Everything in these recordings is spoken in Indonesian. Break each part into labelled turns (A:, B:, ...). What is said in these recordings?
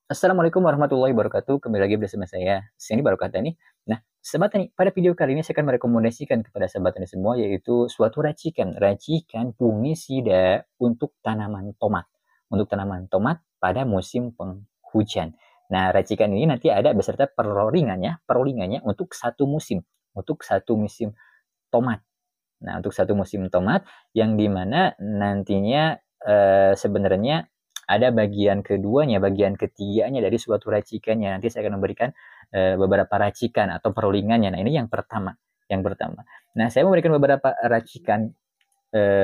A: Assalamualaikum warahmatullahi wabarakatuh. Kembali lagi bersama saya, Seni Barokah Tani. Nah, sahabat Tani, pada video kali ini saya akan merekomendasikan kepada sahabat Tani semua yaitu suatu racikan fungisida untuk tanaman tomat. Untuk tanaman tomat pada musim penghujan. Nah, racikan ini nanti ada beserta perolingannya untuk satu musim tomat. Nah, untuk satu musim tomat yang dimana nantinya sebenarnya ada bagian keduanya, bagian ketiganya dari suatu racikannya. Nanti saya akan memberikan beberapa racikan atau perolingannya. Nah, ini yang pertama. Yang pertama. Nah, saya memberikan beberapa racikan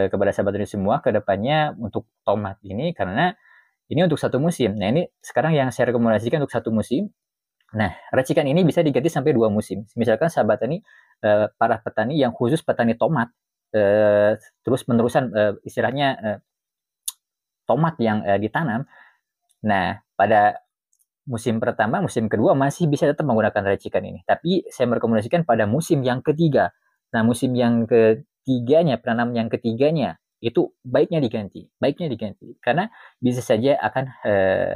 A: kepada sahabat ini semua ke depannya untuk tomat ini karena ini untuk satu musim. Nah, ini sekarang yang saya rekomendasikan untuk satu musim. Nah, racikan ini bisa diganti sampai 2 musim. Misalkan sahabat ini para petani yang khusus petani tomat, terus menerusan istilahnya tomat yang ditanam. Nah, pada musim pertama, musim kedua masih bisa tetap menggunakan racikan ini. Tapi saya merekomendasikan pada musim yang ketiga. Nah, musim yang ketiganya, penanam yang ketiganya, itu baiknya diganti. Baiknya diganti. Karena bisa saja akan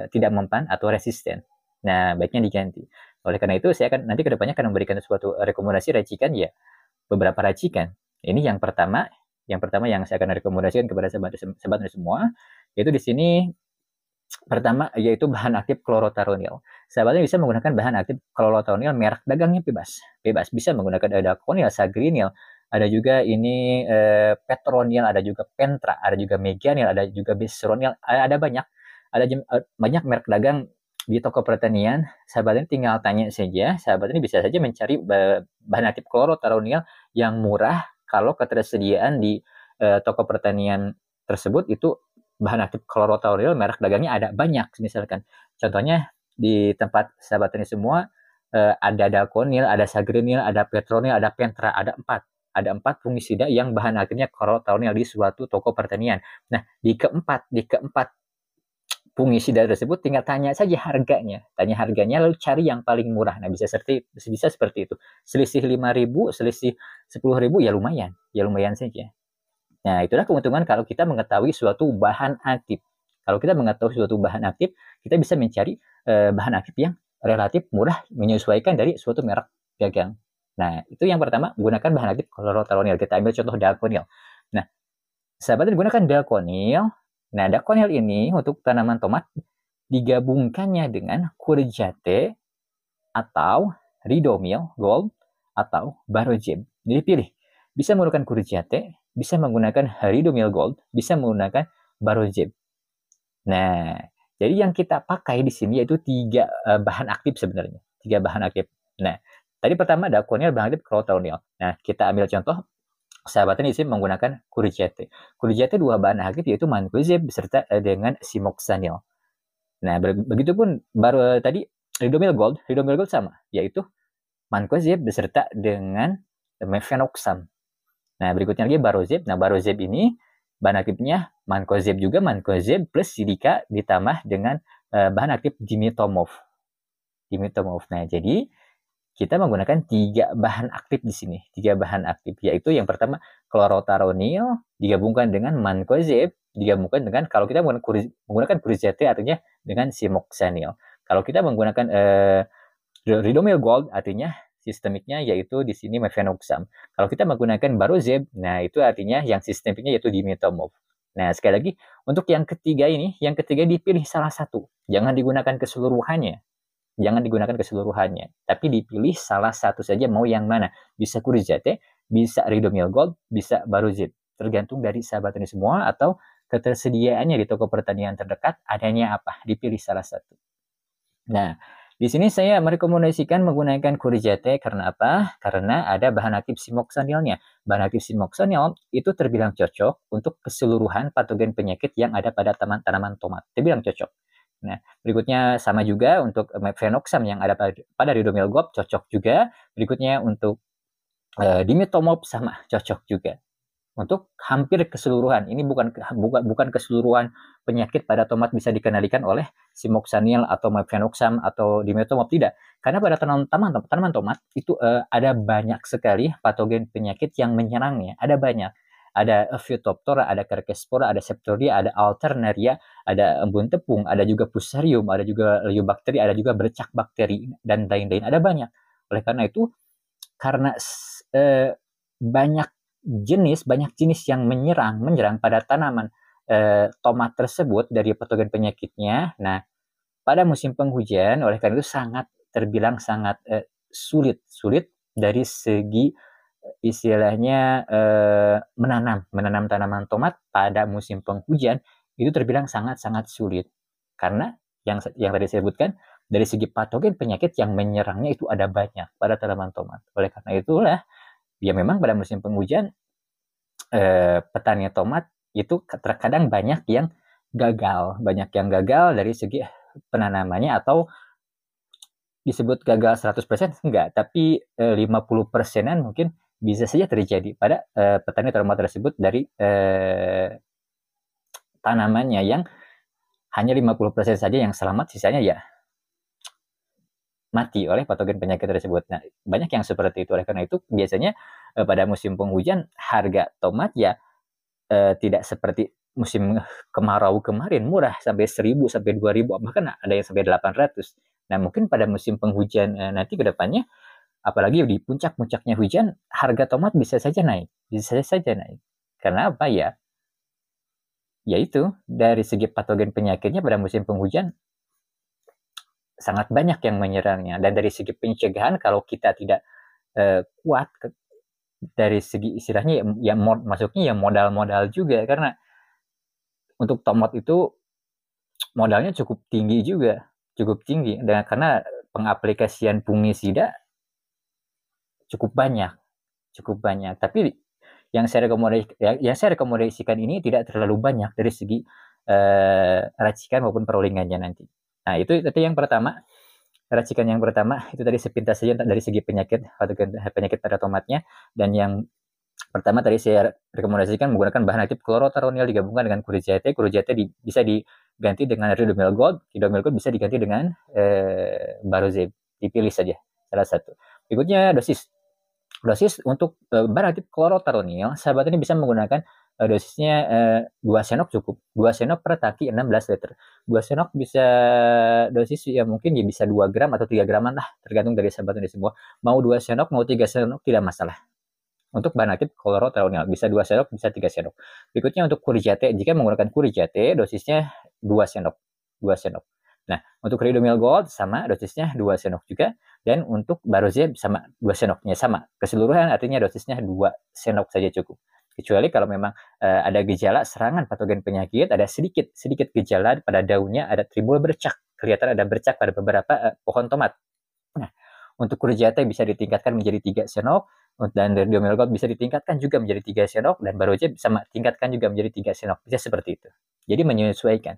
A: tidak mempan atau resisten. Nah, baiknya diganti. Oleh karena itu, saya akan nanti kedepannya akan memberikan suatu rekomendasi racikan ya, beberapa racikan. Ini yang pertama yang saya akan rekomendasikan kepada sahabat semua, yaitu di sini pertama yaitu bahan aktif klorotaronil. Sahabatnya bisa menggunakan bahan aktif klorotaronil merek dagangnya bebas. Bebas bisa menggunakan ada daconil, sagrinil, ada juga ini petronil, ada juga pentra, ada juga meganil, ada juga bisronil, ada banyak. Ada banyak merek dagang di toko pertanian. Sahabatnya tinggal tanya saja, sahabatnya bisa saja mencari bahan aktif klorotaronil yang murah kalau ketersediaan di toko pertanian tersebut itu bahan aktif klorotauril merek dagangnya ada banyak misalkan. Contohnya di tempat sahabat ini semua ada daconil, ada sagrinil, ada petronil, ada pentra, ada empat fungisida yang bahan aktifnya klorotauril di suatu toko pertanian. Nah, di keempat fungisida tersebut tinggal tanya saja harganya. Tanya harganya lalu cari yang paling murah. Nah, bisa seperti itu. Selisih 5.000, selisih 10.000 ya lumayan. Ya lumayan saja. Nah, itulah keuntungan kalau kita mengetahui suatu bahan aktif. Kalau kita mengetahui suatu bahan aktif, kita bisa mencari bahan aktif yang relatif mudah menyesuaikan dari suatu merek dagang. Nah, itu yang pertama, gunakan bahan aktif klorotaronil. Kita ambil contoh daconil. Nah, sahabat gunakan daconil. Nah, daconil ini untuk tanaman tomat digabungkannya dengan courgette atau ridomil gold atau barojeb. Jadi pilih. Bisa menggunakan courgette, bisa menggunakan ridomil gold, bisa menggunakan barojeb. Nah, jadi yang kita pakai di sini yaitu 3 bahan aktif sebenarnya. 3 bahan aktif. Nah, tadi pertama daconil bahan aktif klorotaronil. Nah, kita ambil contoh sahabatnya di sini menggunakan courgette. Courgette 2 bahan aktif yaitu mancozeb beserta dengan simoxanil. Nah, begitupun baru tadi Ridomil Gold sama, yaitu mancozeb beserta dengan mefenoxam. Nah, berikutnya lagi barozeb. Nah, barozeb ini bahan aktifnya mancozeb juga, mancozeb plus silika ditambah dengan bahan aktif dimitomov. Nah, jadi kita menggunakan 3 bahan aktif di sini. 3 bahan aktif, yaitu yang pertama klorotaronil digabungkan dengan mancozeb, digabungkan dengan kalau kita menggunakan courgette artinya dengan simoxanil. Kalau kita menggunakan ridomil gold artinya sistemiknya yaitu di sini mefenoxam. Kalau kita menggunakan barozeb, nah itu artinya yang sistemiknya yaitu dimitomov. Nah, sekali lagi untuk yang ketiga dipilih salah satu. Jangan digunakan keseluruhannya. Jangan digunakan keseluruhannya, tapi dipilih salah satu saja mau yang mana. Bisa courgette, bisa ridomil gold, bisa barozeb. Tergantung dari sahabat ini semua atau ketersediaannya di toko pertanian terdekat adanya apa. Dipilih salah satu. Nah, di sini saya merekomendasikan menggunakan courgette karena apa? Karena ada bahan aktif simoxanilnya. Bahan aktif simoxanil itu terbilang cocok untuk keseluruhan patogen penyakit yang ada pada tanaman tomat. Terbilang cocok. Nah, berikutnya sama juga untuk mefenoxam yang ada pada ridomil gold cocok juga. Berikutnya untuk dimitomov sama cocok juga. Untuk hampir keseluruhan. Ini bukan keseluruhan penyakit pada tomat bisa dikendalikan oleh simoxanil atau mefenoxam atau dimitomov, tidak. Karena pada tanaman tomat itu ada banyak sekali patogen penyakit yang menyerangnya. Ada banyak. ada Phytophthora, ada Cercospora, ada Septoria, ada Alternaria, ada embun tepung, ada juga Fusarium, ada juga Leiobakteri, ada juga bercak bakteri, dan lain-lain. Ada banyak. Oleh karena itu, karena banyak jenis yang menyerang pada tanaman tomat tersebut dari patogen penyakitnya. Nah, pada musim penghujan, oleh karena itu terbilang sangat sulit dari segi istilahnya menanam tanaman tomat pada musim penghujan itu terbilang sangat sulit, karena yang tadi saya sebutkan, dari segi patogen penyakit yang menyerangnya itu ada banyak pada tanaman tomat. Oleh karena itulah ya memang pada musim penghujan petani tomat itu terkadang banyak yang gagal dari segi penanamannya, atau disebut gagal 100% enggak, tapi 50%-an mungkin bisa saja terjadi pada petani tomat tersebut dari tanamannya yang hanya 50% saja yang selamat, sisanya ya mati oleh patogen penyakit tersebut. Nah, banyak yang seperti itu. Oleh karena itu, biasanya pada musim penghujan harga tomat ya tidak seperti musim kemarau kemarin murah sampai 1.000 sampai 2.000, bahkan ada yang sampai 800. Nah, mungkin pada musim penghujan nanti ke depannya, apalagi di puncak-puncaknya hujan, harga tomat bisa saja naik. Karena apa ya? Yaitu dari segi patogen penyakitnya pada musim penghujan sangat banyak yang menyerangnya, dan dari segi pencegahan kalau kita tidak kuat dari segi istilahnya ya masuknya ya modal juga, karena untuk tomat itu modalnya cukup tinggi dan karena pengaplikasian fungisida cukup banyak. Tapi yang saya rekomendasikan ini tidak terlalu banyak dari segi racikan maupun perolingannya nanti. Nah, itu yang pertama. Racikan yang pertama itu tadi sepintas saja dari segi penyakit pada tomatnya. Dan yang pertama tadi saya rekomendasikan menggunakan bahan aktif chlorothalonil digabungkan dengan Kurijate. Bisa diganti dengan Ridomil Gold. Ridomil Gold bisa diganti dengan Barozeb. Dipilih saja salah satu. Berikutnya dosis untuk bahan aktif chlorothalonil, sahabat ini bisa menggunakan dosisnya 2 sendok cukup. 2 sendok per taki 16 liter. 2 sendok bisa dosis ya mungkin ya bisa 2 gram atau 3 graman lah, tergantung dari sahabat ini semua. Mau 2 sendok, mau 3 sendok tidak masalah. Untuk bahan aktif chlorothalonil bisa 2 sendok, bisa 3 sendok. Berikutnya untuk Kurijate, jika menggunakan Kurijate dosisnya 2 sendok. Nah, untuk Ridomil Gold sama dosisnya 2 sendok juga. Dan untuk Barozeb sama 2 sendoknya sama. Keseluruhan artinya dosisnya 2 sendok saja cukup. Kecuali kalau memang ada gejala serangan patogen penyakit, ada sedikit gejala pada daunnya, ada timbul bercak, kelihatan ada bercak pada beberapa pohon tomat. Nah, untuk Kurijate bisa ditingkatkan menjadi 3 sendok, dan Ridomil Gold bisa ditingkatkan juga menjadi 3 sendok, dan Barozeb sama tingkatkan juga menjadi 3 sendok. Bisa seperti itu. Jadi menyesuaikan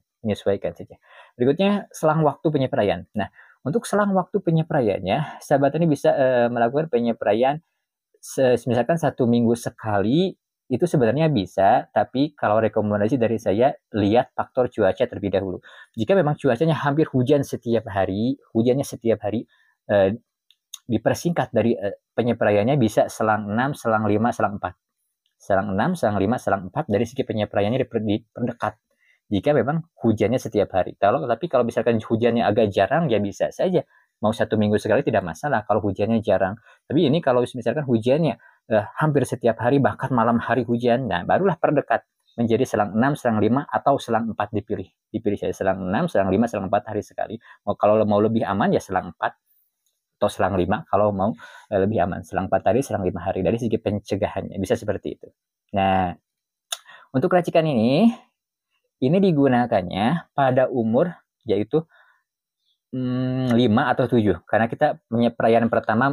A: saja. Berikutnya, selang waktu penyepraian. Nah, untuk selang waktu penyepraiannya, sahabat ini bisa melakukan penyepraian misalkan 1 minggu sekali, itu sebenarnya bisa, tapi kalau rekomendasi dari saya, lihat faktor cuaca terlebih dahulu. Jika memang cuacanya hampir hujannya setiap hari, dipersingkat dari penyepraiannya bisa selang 6, selang 5, selang 4. Selang 6, selang 5, selang 4 dari segi penyepraiannya diperdekat. Jika memang hujannya setiap hari. Tapi kalau misalkan hujannya agak jarang, ya bisa saja. Mau 1 minggu sekali tidak masalah kalau hujannya jarang. Tapi ini kalau misalkan hujannya hampir setiap hari, bahkan malam hari hujan, nah barulah perdekat menjadi selang 6, selang 5, atau selang 4 dipilih. Saya selang 6, selang 5, selang 4 hari sekali. Kalau mau lebih aman ya selang 4 atau selang 5 kalau mau lebih aman. Selang 4 hari, selang 5 hari. Dari segi pencegahannya bisa seperti itu. Nah, untuk racikan ini digunakannya pada umur yaitu 5 atau 7. Karena kita penyepraian pertama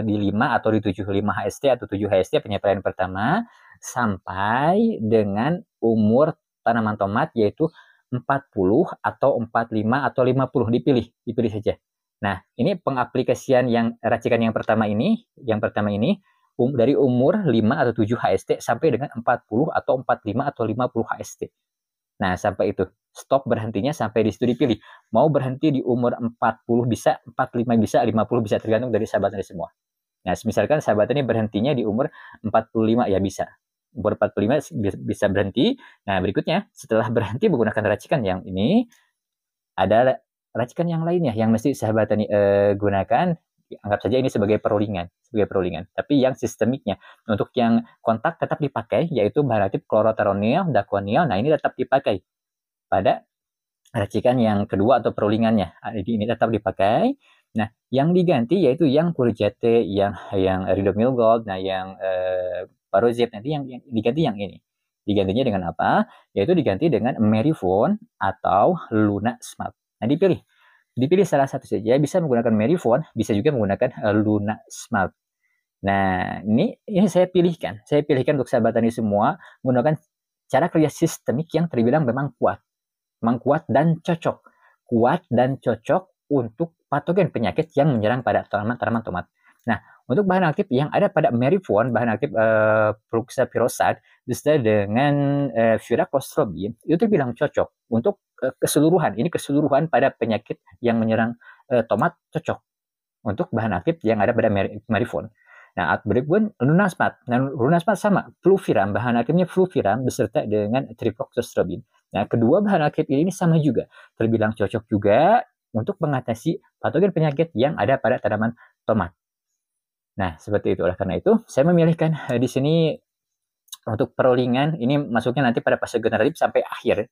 A: di 5 atau di 7. 5 HST atau 7 HST penyepraian pertama sampai dengan umur tanaman tomat yaitu 40 atau 45 atau 50. Dipilih saja. Nah, ini pengaplikasian racikan yang pertama ini dari umur 5 atau 7 HST sampai dengan 40 atau 45 atau 50 HST. Nah, sampai itu. Stop, berhentinya sampai di situ dipilih. Mau berhenti di umur 40 bisa, 45 bisa, 50 bisa, tergantung dari sahabat ini semua. Nah, misalkan sahabat ini berhentinya di umur 45, ya bisa. umur 45 bisa berhenti. Nah, berikutnya setelah berhenti menggunakan racikan yang ini, ada racikan yang lainnya yang mesti sahabat tani gunakan. Anggap saja ini sebagai perolingan, tapi yang sistemiknya. Untuk yang kontak tetap dipakai, yaitu bahan aktif chlorothalonil, daconil. Nah, ini tetap dipakai pada racikan yang kedua atau perolingannya. Jadi ini tetap dipakai. Nah, yang diganti yaitu yang Purjate, yang Ridomil Gold, nah yang Parozep, nanti yang diganti yang ini. Digantinya dengan apa? Yaitu diganti dengan Merifon atau Luna Smart. Nah, dipilih salah satu saja. Bisa menggunakan Merifon, bisa juga menggunakan Luna Smart. Nah, ini saya pilihkan untuk sahabat tani semua menggunakan cara kerja sistemik yang terbilang memang kuat dan cocok untuk patogen penyakit yang menyerang pada tanaman tomat. Nah, untuk bahan aktif yang ada pada Merifon, bahan aktif Fluxapiroside beserta dengan Furaclostrobin, itu terbilang cocok untuk keseluruhan. Ini keseluruhan pada penyakit yang menyerang tomat cocok untuk bahan aktif yang ada pada Merifon. Nah, outbreak pun Lunasmat. Nah, Lunasmat sama, fluviram, bahan aktifnya fluviram beserta dengan trifloxystrobin. Nah, kedua bahan aktif ini sama juga, terbilang cocok juga untuk mengatasi patogen penyakit yang ada pada tanaman tomat. Nah, seperti itu. Oleh karena itu, saya memilihkan di sini untuk perolingan ini masuknya nanti pada fase generatif sampai akhir.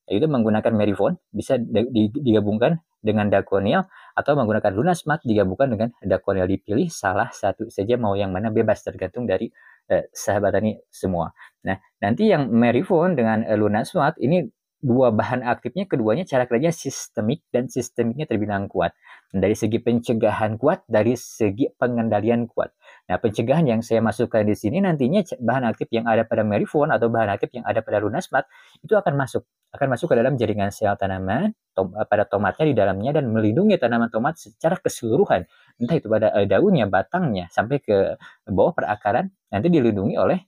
A: Itu menggunakan Merifon, bisa digabungkan dengan Daconil, atau menggunakan Lunasmat digabungkan dengan Daconil. Dipilih salah satu saja, mau yang mana bebas, tergantung dari sahabat tani semua. Nah, nanti yang Merifon dengan Lunasmat ini dua bahan aktifnya, keduanya cara kerja sistemik dan sistemiknya terbilang kuat. Dari segi pencegahan kuat, dari segi pengendalian kuat. Nah, pencegahan yang saya masukkan di sini nantinya bahan aktif yang ada pada Merifon atau bahan aktif yang ada pada Lunasmat itu akan masuk ke dalam jaringan sel tanaman pada tomatnya di dalamnya dan melindungi tanaman tomat secara keseluruhan. Entah itu pada daunnya, batangnya, sampai ke bawah perakaran, nanti dilindungi oleh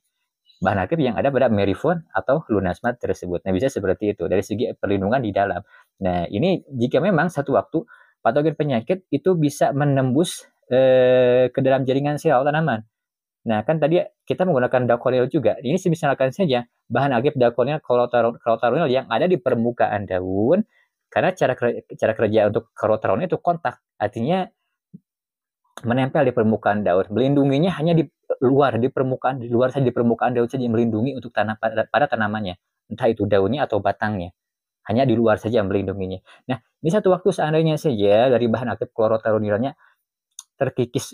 A: bahan aktif yang ada pada Merifon atau Lunasmat tersebut. Nah, bisa seperti itu dari segi perlindungan di dalam. Nah, ini jika memang satu waktu patogen penyakit itu bisa menembus ke dalam jaringan sel tanaman. Nah, kan tadi kita menggunakan Daconil juga. Ini misalkan saja bahan aktif Daconil chlorothalonil yang ada di permukaan daun, karena cara kerja untuk chlorothalonil itu kontak, artinya menempel di permukaan daun. Melindunginya hanya di luar saja, di permukaan daun saja, melindungi untuk pada tanamannya, entah itu daunnya atau batangnya. Hanya di luar saja melindunginya. Nah, ini satu waktu seandainya saja dari bahan aktif chlorothalonilnya terkikis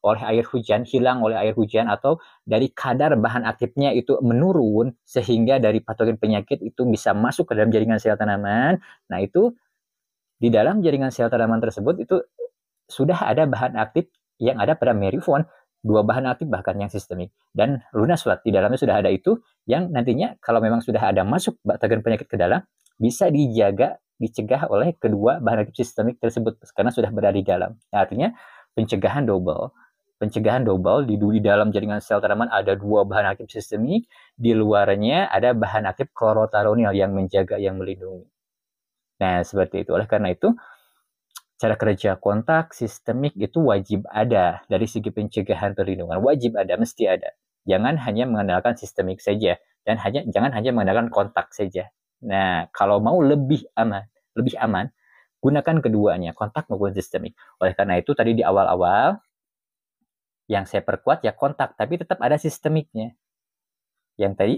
A: oleh air hujan, hilang oleh air hujan, atau dari kadar bahan aktifnya itu menurun sehingga dari patogen penyakit itu bisa masuk ke dalam jaringan sel tanaman. Nah, itu di dalam jaringan sel tanaman tersebut itu sudah ada bahan aktif yang ada pada Merifon, dua bahan aktif bahkan yang sistemik, dan Lunasmat di dalamnya sudah ada itu, yang nantinya kalau memang sudah ada masuk patogen penyakit ke dalam, bisa dicegah oleh kedua bahan aktif sistemik tersebut karena sudah berada di dalam. Nah, artinya pencegahan double di dalam jaringan sel tanaman ada dua bahan aktif sistemik, di luarnya ada bahan aktif chlorothalonil yang menjaga, yang melindungi. Nah, seperti itu. Oleh karena itu, cara kerja kontak sistemik itu wajib ada dari segi pencegahan perlindungan, wajib ada, mesti ada. Jangan hanya mengandalkan sistemik saja, dan jangan hanya mengandalkan kontak saja. Nah, kalau mau lebih aman, gunakan keduanya, kontak maupun sistemik. Oleh karena itu tadi di awal-awal yang saya perkuat ya kontak, tapi tetap ada sistemiknya. Yang tadi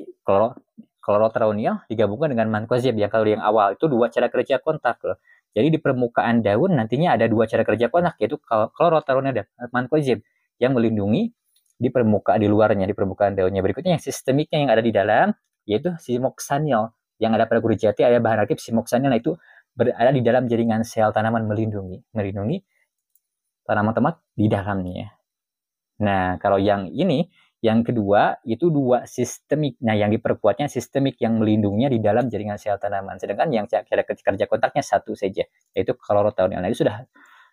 A: chlorothalonil digabungkan dengan mancozeb, yang kalau yang awal itu dua cara kerja kontak loh. Jadi di permukaan daun nantinya ada dua cara kerja kontak, yaitu chlorothalonil dan mancozeb yang melindungi di luarnya, di permukaan daunnya. Berikutnya yang sistemiknya yang ada di dalam, yaitu simoxanil. Yang ada pada Purjate ada bahan aktif simoxanil, itu berada di dalam jaringan sel tanaman, melindungi tanaman tomat di dalamnya. Nah, kalau yang ini, yang kedua, itu dua sistemik. Nah, yang diperkuatnya sistemik yang melindunginya di dalam jaringan sel tanaman. Sedangkan yang cara kerja kontaknya satu saja, yaitu chlorothalonil. Nah, itu sudah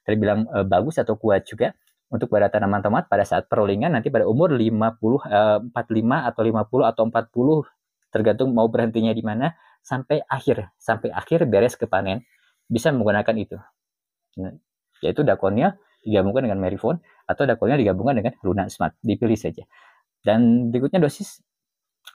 A: terbilang bagus atau kuat juga untuk pada tanaman tomat pada saat perolingan nanti pada umur 45 atau 50 atau 40, tergantung mau berhentinya di mana, sampai akhir beres ke panen, bisa menggunakan itu. Nah, yaitu Daconil digabungkan dengan Merifon atau Daconil digabungkan dengan Lunasmat, dipilih saja. Dan berikutnya dosis.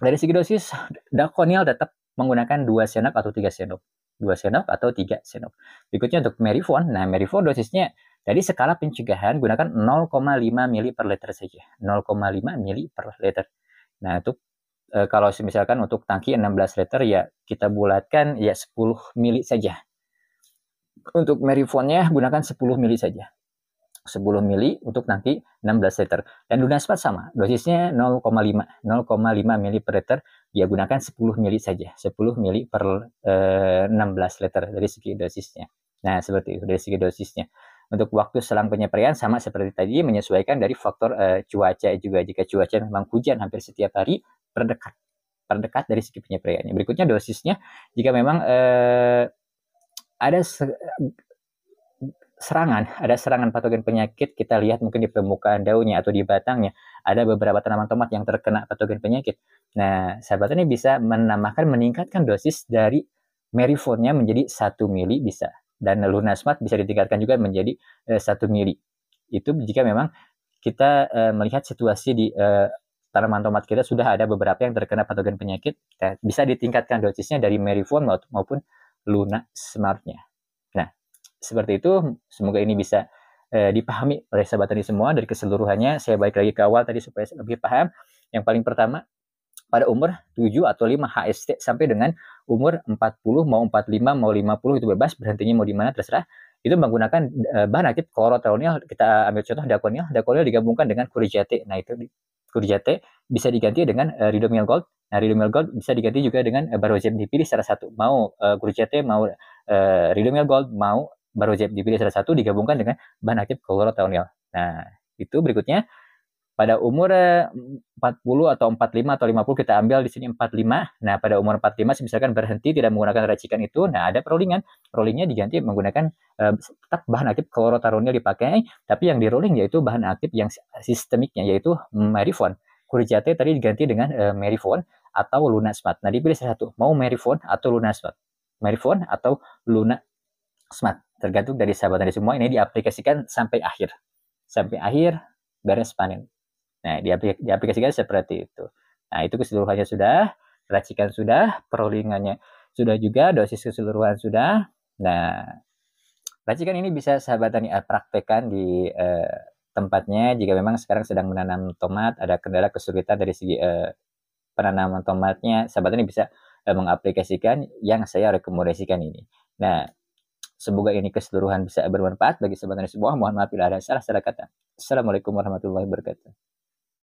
A: Dari segi dosis, Daconil tetap menggunakan 2 sendok atau 3 sendok. 2 sendok atau 3 sendok. Berikutnya untuk Merifon. Nah, Merifon dosisnya dari skala pencegahan gunakan 0,5 mili per liter saja. 0,5 mili per liter. Nah, untuk kalau misalkan untuk tangki 16 liter ya kita bulatkan ya 10 mili saja. Untuk Merifonnya gunakan 10 mili saja. 10 mili untuk tangki 16 liter. Dan Lunaspat sama, dosisnya 0,5 mili per liter, dia gunakan 10 mili saja, 10 mili per 16 liter dari segi dosisnya. Nah, seperti itu dari segi dosisnya. Untuk waktu selang penyampaian sama seperti tadi, menyesuaikan dari faktor cuaca juga. Jika cuaca memang hujan hampir setiap hari, perdekat dari segi penyampaiannya. Berikutnya dosisnya, jika memang ada serangan patogen penyakit, kita lihat mungkin di permukaan daunnya atau di batangnya ada beberapa tanaman tomat yang terkena patogen penyakit. Nah, sahabat ini bisa meningkatkan dosis dari Merifonnya menjadi 1 mili bisa, dan Lunasmat bisa ditingkatkan juga menjadi 1 mili. Itu jika memang kita melihat situasi di tanaman tomat kita sudah ada beberapa yang terkena patogen penyakit, bisa ditingkatkan dosisnya dari Merifon maupun Lunasmatnya. Nah, seperti itu, semoga ini bisa dipahami oleh sahabat tani semua dari keseluruhannya. Saya balik lagi ke awal tadi supaya lebih paham. Yang paling pertama, pada umur 7 atau 5 HST sampai dengan umur 40, mau 45, mau 50 itu bebas, berhentinya mau di mana terserah. Itu menggunakan bahan aktif chlorothalonil. Kita ambil contoh Daconil. Daconil digabungkan dengan Courgette. Nah, itu Courgette bisa diganti dengan Ridomil Gold. Nah, Ridomil Gold bisa diganti juga dengan Barozeb, dipilih salah satu. Mau Courgette, mau Ridomil Gold, mau Barozeb, dipilih salah satu, digabungkan dengan bahan aktif chlorothalonil. Nah, itu berikutnya pada umur 40 atau 45 atau 50 kita ambil di sini 45. Nah, pada umur 45 misalkan berhenti tidak menggunakan racikan itu, nah ada perolingnya. Perolingnya diganti menggunakan tetap bahan aktif chlorothalonil dipakai, tapi yang di rolling yaitu bahan aktif yang sistemiknya yaitu Merifon. Courgette tadi diganti dengan Merifon atau Lunasmat. Nah, dipilih salah satu, mau Merifon atau Lunasmat. Merifon atau Lunasmat, tergantung dari sahabat dari semua. Ini diaplikasikan sampai akhir. Sampai akhir beres panen. Nah, diaplikasikan seperti itu. Nah, itu keseluruhannya sudah, racikan sudah, perolingannya sudah juga, dosis keseluruhan sudah. Nah, racikan ini bisa sahabat tani praktekkan di tempatnya jika memang sekarang sedang menanam tomat, ada kendala kesulitan dari segi penanaman tomatnya, sahabat tani bisa mengaplikasikan yang saya rekomendasikan ini. Nah, semoga ini keseluruhan bisa bermanfaat bagi sahabat tani semua. Mohon maaf bila ada salah kata. Assalamualaikum warahmatullahi wabarakatuh.